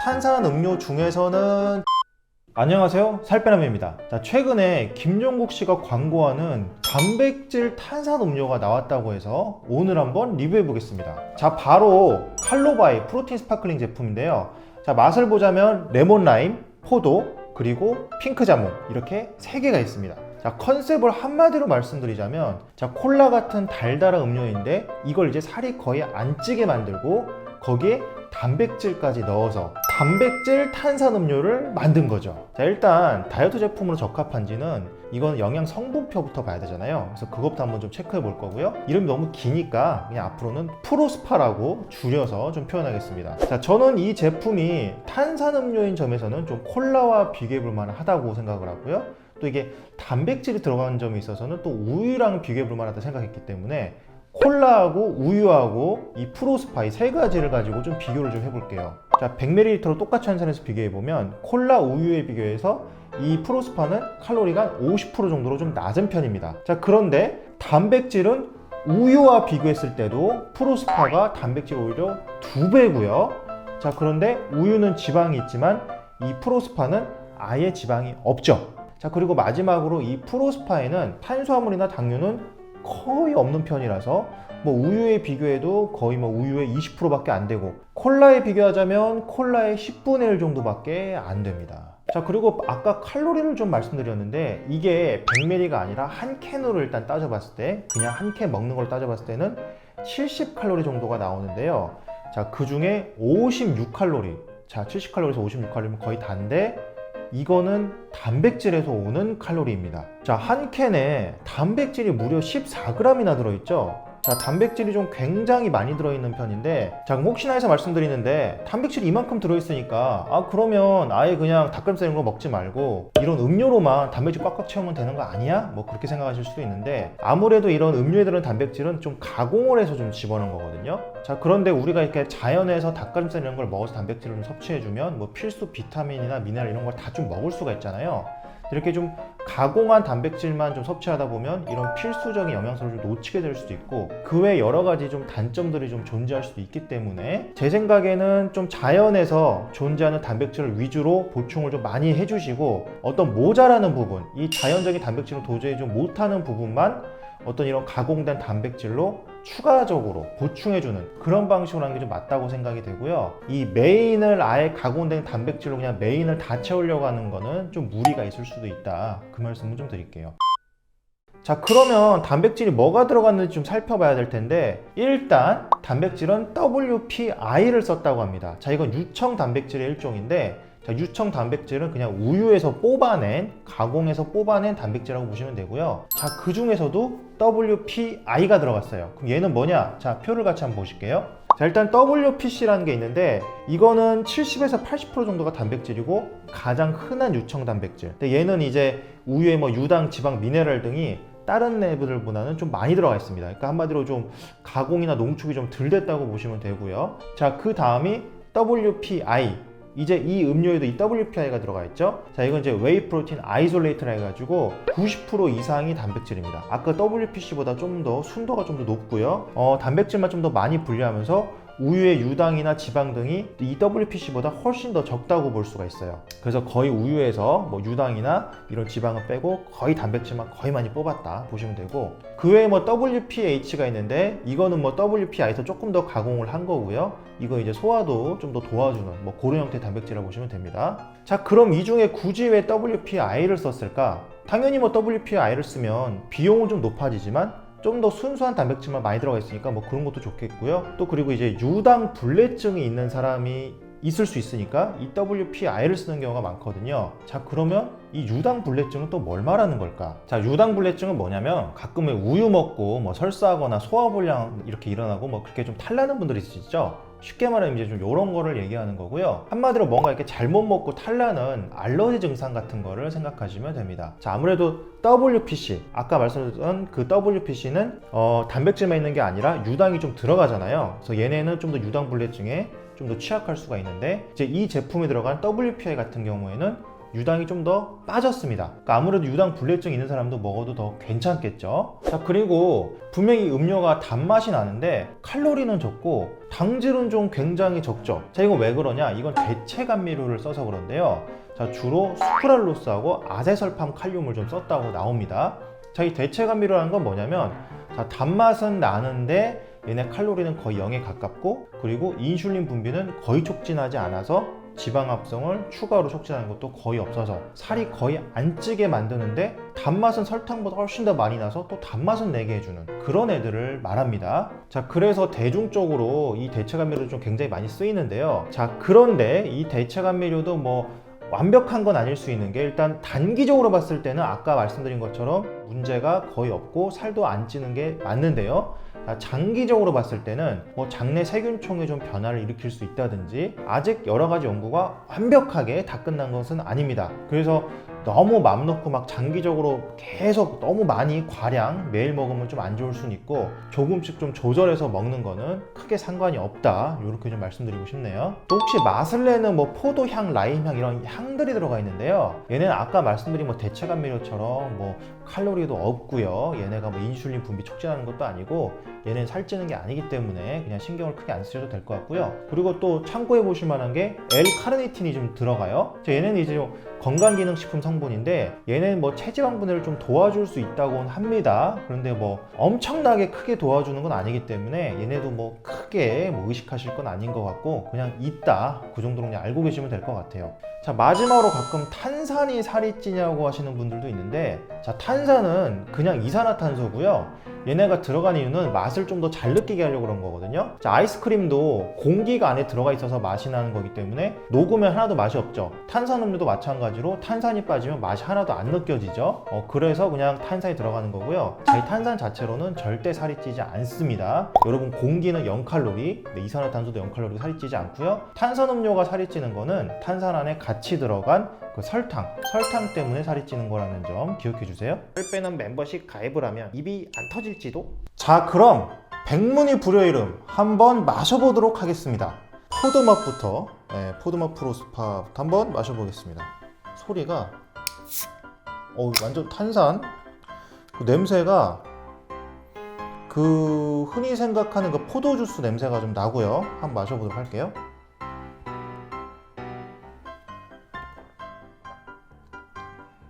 탄산음료 중에서는 안녕하세요, 살빼남입니다. 자, 최근에 김종국 씨가 광고하는 단백질 탄산음료가 나왔다고 해서 오늘 한번 리뷰해 보겠습니다. 자, 바로 칼로바이 프로틴 스파클링 제품인데요. 자, 맛을 보자면 레몬 라임, 포도, 그리고 핑크 자몽, 이렇게 3개가 있습니다. 자, 컨셉을 한마디로 말씀드리자면, 자, 콜라 같은 달달한 음료인데 이걸 이제 살이 거의 안 찌게 만들고 거기에 단백질까지 넣어서 단백질 탄산음료를 만든 거죠. 자, 일단 다이어트 제품으로 적합한지는 이건 영양 성분표부터 봐야 되잖아요. 그래서 그것부터 한번 좀 체크해 볼 거고요. 이름이 너무 기니까 그냥 앞으로는 프로스파라고 줄여서 좀 표현하겠습니다. 자, 저는 이 제품이 탄산음료인 점에서는 좀 콜라와 비교해 볼 만하다고 생각을 하고요. 또 이게 단백질이 들어가는 점에 있어서는 또 우유랑 비교해 볼 만하다 생각했기 때문에 콜라하고 우유하고 이 프로스파 이 3가지를 가지고 좀 비교를 좀 해볼게요. 자, 100ml로 똑같이 환산해서 비교해보면 콜라 우유에 비교해서 이 프로스파는 칼로리가 50% 정도로 좀 낮은 편입니다. 자, 그런데 단백질은 우유와 비교했을 때도 프로스파가 단백질 오히려 2배고요. 자, 그런데 우유는 지방이 있지만 이 프로스파는 아예 지방이 없죠. 자, 그리고 마지막으로 이 프로스파에는 탄수화물이나 당류는 거의 없는 편이라서 뭐 우유에 비교해도 거의 뭐 우유의 20%밖에 안 되고 콜라에 비교하자면 콜라의 10분의 1 정도밖에 안 됩니다. 자, 그리고 아까 칼로리를 좀 말씀드렸는데 이게 100ml가 아니라 한 캔으로 일단 따져봤을 때 그냥 한 캔 먹는 걸 따져봤을 때는 70칼로리 정도가 나오는데요. 자, 그 중에 56칼로리, 자, 70칼로리에서 56칼로리면 거의 단데 이거는 단백질에서 오는 칼로리입니다. 자, 한 캔에 단백질이 무려 14g이나 들어있죠. 자, 단백질이 좀 굉장히 많이 들어있는 편인데, 자, 혹시나 해서 말씀드리는데 단백질이 이만큼 들어있으니까 그러면 아예 그냥 닭가슴살 이런 거 먹지 말고 이런 음료로만 단백질 꽉꽉 채우면 되는 거 아니야? 뭐 그렇게 생각하실 수도 있는데 아무래도 이런 음료에 들은 단백질은 좀 가공을 해서 좀 집어넣은 거거든요. 자, 그런데 우리가 이렇게 자연에서 닭가슴살 이런 걸 먹어서 단백질을 좀 섭취해주면 뭐 필수 비타민이나 미네랄 이런 걸 다 좀 먹을 수가 있잖아요. 이렇게 좀 가공한 단백질만 좀 섭취하다 보면 이런 필수적인 영양소를 좀 놓치게 될 수도 있고 그 외에 여러 가지 좀 단점들이 좀 존재할 수도 있기 때문에 제 생각에는 좀 자연에서 존재하는 단백질을 위주로 보충을 좀 많이 해주시고 어떤 모자라는 부분, 이 자연적인 단백질을 도저히 좀 못하는 부분만 어떤 이런 가공된 단백질로 추가적으로 보충해주는 그런 방식으로 하는 게 좀 맞다고 생각이 되고요. 이 메인을 아예 가공된 단백질로 그냥 메인을 다 채우려고 하는 거는 좀 무리가 있을 수도 있다. 그 말씀을 좀 드릴게요. 자, 그러면 단백질이 뭐가 들어갔는지 좀 살펴봐야 될 텐데 일단 단백질은 WPI를 썼다고 합니다. 자, 이건 유청 단백질의 일종인데 자, 유청 단백질은 그냥 우유에서 뽑아낸, 가공해서 뽑아낸 단백질이라고 보시면 되고요. 자, 그 중에서도 WPI가 들어갔어요. 그럼 얘는 뭐냐? 자, 표를 같이 한번 보실게요. 자, 일단 WPC라는 게 있는데 이거는 70에서 80% 정도가 단백질이고 가장 흔한 유청 단백질. 근데 얘는 이제 우유에 뭐 유당, 지방, 미네랄 등이 다른 랩들보다는 좀 많이 들어가 있습니다. 그러니까 한마디로 좀 가공이나 농축이 좀 덜 됐다고 보시면 되고요. 자, 그 다음이 WPI. 이제 이 음료에도 이 WPI가 들어가 있죠. 자, 이건 이제 웨이 프로틴 아이솔레이트라 해가지고 90% 이상이 단백질입니다. 아까 WPC보다 좀 더 순도가 좀 더 높고요. 단백질만 좀 더 많이 분리하면서 우유의 유당이나 지방 등이 이 WPC보다 훨씬 더 적다고 볼 수가 있어요. 그래서 거의 우유에서 뭐 유당이나 이런 지방을 빼고 거의 단백질만 거의 많이 뽑았다 보시면 되고 그 외에 뭐 WPH가 있는데 이거는 뭐 WPI에서 조금 더 가공을 한 거고요. 이거 이제 소화도 좀 더 도와주는 뭐 그런 형태의 단백질이라고 보시면 됩니다. 자, 그럼 이 중에 굳이 왜 WPI를 썼을까? 당연히 뭐 WPI를 쓰면 비용은 좀 높아지지만 좀 더 순수한 단백질만 많이 들어가 있으니까 뭐 그런 것도 좋겠고요. 또 그리고 이제 유당 불내증이 있는 사람이 있을 수 있으니까 이 WPI를 쓰는 경우가 많거든요. 자, 그러면 이 유당 불내증은 또 뭘 말하는 걸까? 자, 유당 불내증은 뭐냐면 가끔 우유 먹고 뭐 설사하거나 소화불량 이렇게 일어나고 뭐 그렇게 좀 탈나는 분들이 있으시죠? 쉽게 말하면 이제 좀 이런 거를 얘기하는 거고요. 한마디로 뭔가 이렇게 잘못 먹고 탈나는 알러지 증상 같은 거를 생각하시면 됩니다. 자, 아무래도 WPC, 아까 말씀드렸던 그 WPC는 단백질만 있는 게 아니라 유당이 좀 들어가잖아요. 그래서 얘네는 좀 더 유당 불내증에 좀 더 취약할 수가 있는데 이제 이 제품에 들어간 WPI 같은 경우에는 유당이 좀 더 빠졌습니다. 그러니까 아무래도 유당 불내증 있는 사람도 먹어도 더 괜찮겠죠. 자, 그리고 분명히 음료가 단맛이 나는데 칼로리는 적고 당질은 좀 굉장히 적죠. 자, 이거 왜 그러냐? 이건 대체 감미료를 써서 그런데요. 자, 주로 수크랄로스하고 아세설팜 칼륨을 좀 썼다고 나옵니다. 자, 이 대체 감미료라는 건 뭐냐면, 자, 단맛은 나는데 얘네 칼로리는 거의 0에 가깝고, 그리고 인슐린 분비는 거의 촉진하지 않아서 지방 합성을 추가로 촉진하는 것도 거의 없어서 살이 거의 안 찌게 만드는데 단맛은 설탕보다 훨씬 더 많이 나서 또 단맛은 내게 해주는 그런 애들을 말합니다. 자, 그래서 대중적으로 이 대체 감미료도 좀 굉장히 많이 쓰이는데요. 자, 그런데 이 대체 감미료도 뭐 완벽한 건 아닐 수 있는 게, 일단 단기적으로 봤을 때는 아까 말씀드린 것처럼 문제가 거의 없고 살도 안 찌는 게 맞는데요. 장기적으로 봤을 때는 뭐 장내 세균총에 좀 변화를 일으킬 수 있다든지, 아직 여러 가지 연구가 완벽하게 다 끝난 것은 아닙니다. 그래서 너무 맘 놓고 막 장기적으로 계속 너무 많이 과량 매일 먹으면 좀 안 좋을 수는 있고, 조금씩 좀 조절해서 먹는 거는 크게 상관이 없다, 이렇게 좀 말씀드리고 싶네요. 또 혹시 맛을 내는 뭐 포도향, 라임향 이런 향들이 들어가 있는데요, 얘네는 아까 말씀드린 뭐 대체 감미료처럼 뭐 칼로리도 없고요, 얘네가 뭐 인슐린 분비 촉진하는 것도 아니고 얘네는 살찌는 게 아니기 때문에 그냥 신경을 크게 안 쓰셔도 될 것 같고요. 그리고 또 참고해 보실 만한 게 L-카르니틴이 좀 들어가요. 얘네는 이제 건강기능식품 성분인데, 얘네는 뭐 체지방 분해를 좀 도와줄 수 있다고는 합니다. 그런데 뭐 엄청나게 크게 도와주는 건 아니기 때문에 얘네도 뭐 크게 뭐 의식하실 건 아닌 것 같고, 그냥 있다, 그 정도로 그냥 알고 계시면 될 것 같아요. 자, 마지막으로 가끔 탄산이 살이 찌냐고 하시는 분들도 있는데, 자, 탄산은 그냥 이산화탄소고요. 얘네가 들어간 이유는 맛을 좀 더 잘 느끼게 하려고 그런 거거든요. 자, 아이스크림도 공기가 안에 들어가 있어서 맛이 나는 거기 때문에 녹으면 하나도 맛이 없죠. 탄산음료도 마찬가지로 탄산이 빠지면 맛이 하나도 안 느껴지죠. 그래서 그냥 탄산이 들어가는 거고요. 자, 이 탄산 자체로는 절대 살이 찌지 않습니다. 여러분, 공기는 0칼로리, 이산화탄소도 0칼로리, 살이 찌지 않고요. 탄산음료가 살이 찌는 거는 탄산 안에 같이 들어간 그 설탕 때문에 살이 찌는 거라는 점 기억해 주세요. 살 빼는 멤버십 가입을 하면 입이 안 터질지도? 자, 그럼 백문이 불여일음 한번 마셔보도록 하겠습니다. 포도맛부터, 포도맛 프로스파부터 한번 마셔보겠습니다. 소리가 완전 탄산, 그 냄새가 그 흔히 생각하는 그 포도주스 냄새가 좀 나고요. 한번 마셔보도록 할게요.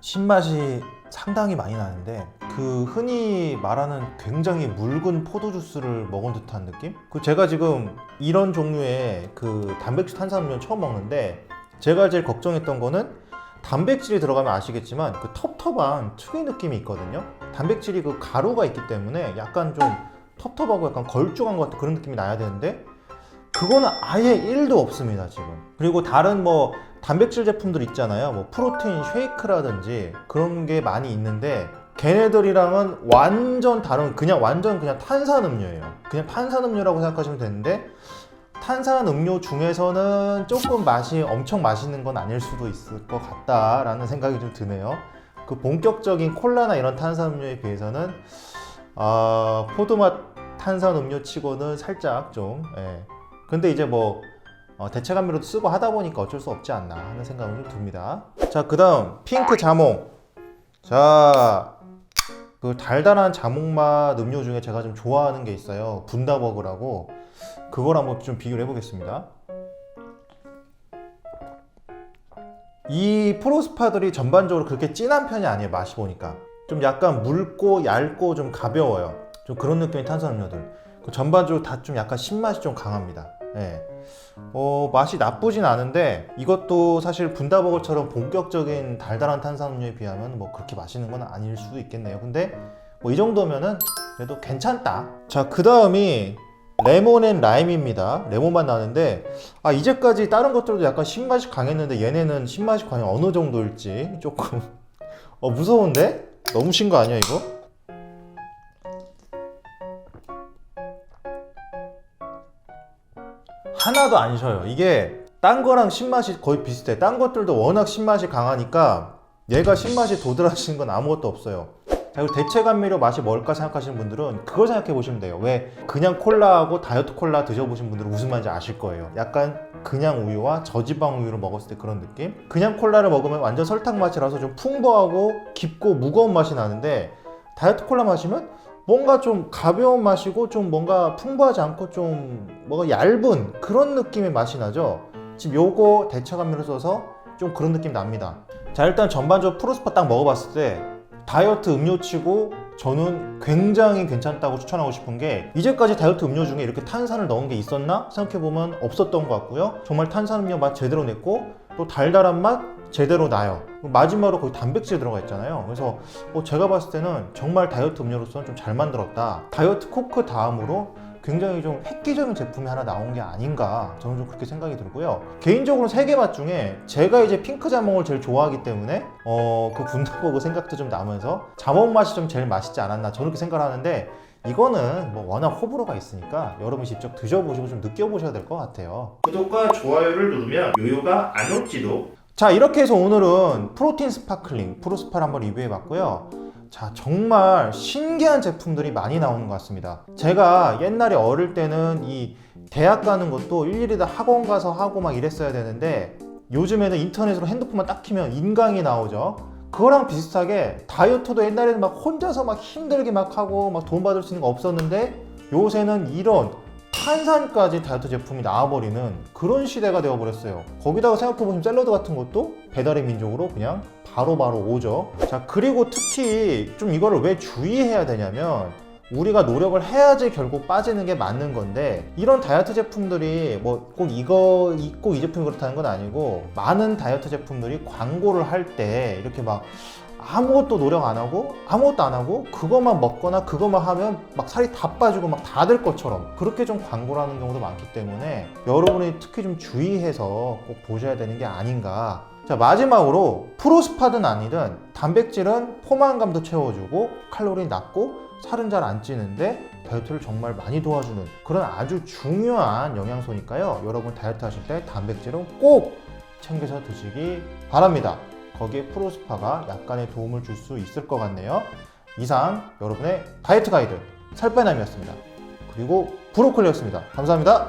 신맛이 상당히 많이 나는데, 그 흔히 말하는 굉장히 묽은 포도주스를 먹은 듯한 느낌? 제가 지금 이런 종류의 그 단백질 탄산음료 처음 먹는데, 제가 제일 걱정했던 거는 단백질이 들어가면 아시겠지만 그 텁텁한 특유의 느낌이 있거든요. 단백질이 그 가루가 있기 때문에 약간 좀 텁텁하고 약간 걸쭉한 것 같은 그런 느낌이 나야 되는데, 그거는 아예 1도 없습니다 지금. 그리고 다른 뭐 단백질 제품들 있잖아요, 뭐 프로테인 쉐이크라든지 그런 게 많이 있는데, 걔네들이랑은 완전 다른, 완전 그냥 탄산음료예요. 그냥 탄산음료라고 생각하시면 되는데, 탄산음료 중에서는 조금 맛이 엄청 맛있는 건 아닐 수도 있을 것 같다라는 생각이 좀 드네요. 그 본격적인 콜라나 이런 탄산음료에 비해서는 포도맛 탄산음료 치고는 살짝 좀, 근데 이제 뭐 대체 감미료도 쓰고 하다 보니까 어쩔 수 없지 않나 하는 생각은 좀 듭니다. 자, 그 다음 핑크 자몽. 자, 그 달달한 자몽맛 음료 중에 제가 좀 좋아하는 게 있어요. 분다버그라고. 그걸 한번 좀 비교를 해보겠습니다. 이 프로스파들이 전반적으로 그렇게 진한 편이 아니에요. 맛이 보니까 좀 약간 묽고 얇고 좀 가벼워요. 좀 그런 느낌의 탄산음료들. 전반적으로 다 좀 약간 신맛이 좀 강합니다. 맛이 나쁘진 않은데, 이것도 사실 분다버거처럼 본격적인 달달한 탄산음료에 비하면 뭐 그렇게 맛있는 건 아닐 수도 있겠네요. 근데 뭐 이 정도면은 그래도 괜찮다. 자, 그 다음이 레몬 앤 라임입니다. 레몬맛 나는데, 이제까지 다른 것들도 약간 신맛이 강했는데 얘네는 신맛이 과연 어느 정도일지 조금 무서운데? 너무 신 거 아니야 이거? 하나도 안 셔요. 이게 딴 거랑 신맛이 거의 비슷해. 딴 것들도 워낙 신맛이 강하니까 얘가 신맛이 도드라지는 건 아무것도 없어요. 자, 그리고 대체 감미료 맛이 뭘까 생각하시는 분들은 그걸 생각해 보시면 돼요. 왜 그냥 콜라하고 다이어트 콜라 드셔보신 분들은 무슨 말인지 아실 거예요. 약간 그냥 우유와 저지방 우유를 먹었을 때 그런 느낌? 그냥 콜라를 먹으면 완전 설탕 맛이라서 좀 풍부하고 깊고 무거운 맛이 나는데 다이어트 콜라 마시면 뭔가 좀 가벼운 맛이고 좀 뭔가 풍부하지 않고 좀 뭔가 얇은 그런 느낌의 맛이 나죠. 지금 요거 대체 감미료 써서 좀 그런 느낌 납니다. 자, 일단 전반적으로 프로스파 딱 먹어봤을 때 다이어트 음료치고 저는 굉장히 괜찮다고 추천하고 싶은 게 이제까지 다이어트 음료 중에 이렇게 탄산을 넣은 게 있었나 생각해보면 없었던 것 같고요. 정말 탄산음료 맛 제대로 냈고 또 달달한 맛 제대로 나요. 마지막으로 거기 단백질 들어가 있잖아요. 그래서 제가 봤을 때는 정말 다이어트 음료로서는 좀 잘 만들었다. 다이어트 코크 다음으로 굉장히 좀 획기적인 제품이 하나 나온 게 아닌가, 저는 좀 그렇게 생각이 들고요. 개인적으로 세 개 맛 중에 제가 이제 핑크 자몽을 제일 좋아하기 때문에 그 분다버그 생각도 좀 나면서 자몽 맛이 좀 제일 맛있지 않았나, 저는 그렇게 생각을 하는데 이거는 뭐 워낙 호불호가 있으니까 여러분이 직접 드셔보시고 좀 느껴보셔야 될 것 같아요. 구독과 좋아요를 누르면 요요가 안 올지도. 자, 이렇게 해서 오늘은 프로틴 스파클링 프로스파를 한번 리뷰해봤고요. 자, 정말 신기한 제품들이 많이 나오는 것 같습니다. 제가 옛날에 어릴 때는 이 대학 가는 것도 일일이 다 학원 가서 하고 막 이랬어야 되는데 요즘에는 인터넷으로 핸드폰만 딱 키면 인강이 나오죠. 그거랑 비슷하게 다이어트도 옛날에는 막 혼자서 막 힘들게 막 하고 막 돈 받을 수 있는 거 없었는데 요새는 이런 탄산까지 다이어트 제품이 나와버리는 그런 시대가 되어버렸어요. 거기다가 생각해보시면 샐러드 같은 것도 배달의 민족으로 그냥 바로바로 오죠. 자, 그리고 특히 좀 이거를 왜 주의해야 되냐면 우리가 노력을 해야지 결국 빠지는 게 맞는 건데 이런 다이어트 제품들이 뭐 꼭 이 제품이 그렇다는 건 아니고 많은 다이어트 제품들이 광고를 할 때 이렇게 막 아무것도 노력 안 하고 아무것도 안 하고 그것만 먹거나 그것만 하면 막 살이 다 빠지고 막 다 될 것처럼 그렇게 좀 광고를 하는 경우도 많기 때문에 여러분이 특히 좀 주의해서 꼭 보셔야 되는 게 아닌가. 자, 마지막으로 프로스파든 아니든 단백질은 포만감도 채워주고 칼로리 낮고 살은 잘 안 찌는데 다이어트를 정말 많이 도와주는 그런 아주 중요한 영양소니까요. 여러분 다이어트 하실 때 단백질은 꼭 챙겨서 드시기 바랍니다. 거기에 프로스파가 약간의 도움을 줄 수 있을 것 같네요. 이상 여러분의 다이어트 가이드 살빼남이었습니다. 그리고 브로콜리였습니다. 감사합니다.